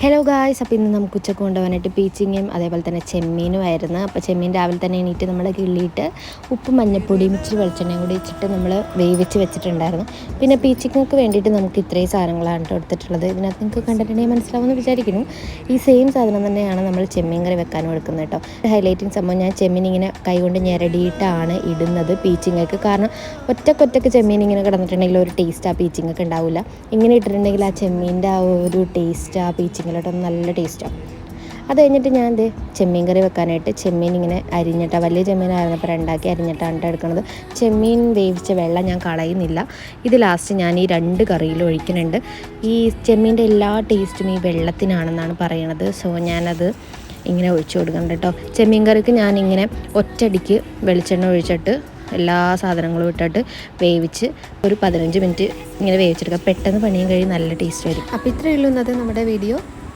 Hello guys, അപ്പോൾ ഇന്ന് നമുക്ക് ഉച്ചക്ക് കൊണ്ടുപോകാനായിട്ട് പീച്ചിങ്ങയും അതേപോലെ തന്നെ ചെമ്മീനും ആയിരുന്നു. അപ്പോൾ ചെമ്മീൻ രാവിലെ തന്നെ എണീറ്റ് നമ്മൾ കിള്ളിയിട്ട് ഉപ്പും മഞ്ഞപ്പൊടിയും ഇച്ചിരി വെളിച്ചെണ്ണയും കൂടി വെച്ചിട്ട് നമ്മൾ വേവിച്ച് വെച്ചിട്ടുണ്ടായിരുന്നു. പിന്നെ പീച്ചിങ്ങക്ക് വേണ്ടിയിട്ട് നമുക്ക് ഇത്രയും സാധനങ്ങളാണ് എടുത്തിട്ടുള്ളത്. ഇതിനകത്ത് നിങ്ങൾക്ക് കണ്ടിട്ടുണ്ടെങ്കിൽ മനസ്സിലാവുമെന്ന് വിചാരിക്കുന്നു. ഈ സെയിം സാധനം തന്നെയാണ് നമ്മൾ ചെമ്മീൻ കറി വെക്കാനും എടുക്കുന്നത് കേട്ടോ. ഹൈലൈറ്റിംഗ് സംഭവം, ഞാൻ ചെമ്മീൻ ഇങ്ങനെ കൈകൊണ്ട് ഞെരടിയിട്ടാണ് ഇടുന്നത് പീച്ചിങ്ങക്ക്. കാരണം ഒറ്റക്കൊറ്റക്ക് ചെമ്മീൻ ഇങ്ങനെ കിടന്നിട്ടുണ്ടെങ്കിൽ ഒരു ടേസ്റ്റ് ആ പീച്ചിങ്ങക്ക് ഉണ്ടാവില്ല. ഇങ്ങനെ ഇട്ടിട്ടുണ്ടെങ്കിൽ ആ ചെമ്മീൻ്റെ ആ ഒരു ടേസ്റ്റ് ആ പീച്ചിങ്ങ നല്ല ടേസ്റ്റാണ്. അത് കഴിഞ്ഞിട്ട് ഞാൻ ചെമ്മീൻ കറി വെക്കാനായിട്ട് ചെമ്മീൻ ഇങ്ങനെ അരിഞ്ഞിട്ടാണ്, വലിയ ചെമ്മീനായിരുന്നപ്പോൾ രണ്ടാക്കി അരിഞ്ഞിട്ടാണ് എടുക്കുന്നത്. ചെമ്മീൻ വേവിച്ച വെള്ളം ഞാൻ കളയുന്നില്ല. ഇത് ലാസ്റ്റ് ഞാൻ ഈ 2 കറിയിൽ ഒഴിക്കുന്നുണ്ട്. ഈ ചെമ്മീൻ്റെ എല്ലാ ടേസ്റ്റും ഈ വെള്ളത്തിനാണെന്നാണ് പറയണത്. സോ ഞാനത് ഇങ്ങനെ ഒഴിച്ചു കൊടുക്കുന്നുണ്ട് കേട്ടോ. ചെമ്മീൻ കറിക്ക് ഞാനിങ്ങനെ ഒറ്റയടിക്ക് വെളിച്ചെണ്ണ ഒഴിച്ചിട്ട് എല്ലാ സാധനങ്ങളും ഇട്ടിട്ട് വേവിച്ച് ഒരു 15 മിനിറ്റ് ഇങ്ങനെ വേവിച്ചെടുക്കുക. പെട്ടെന്ന് പണിയും കഴിയും, നല്ല ടേസ്റ്റ് വരും. അപ്പോൾ ഇത്രയേ ഉള്ളൂ ഇന്നത്തെ നമ്മുടെ വീഡിയോ.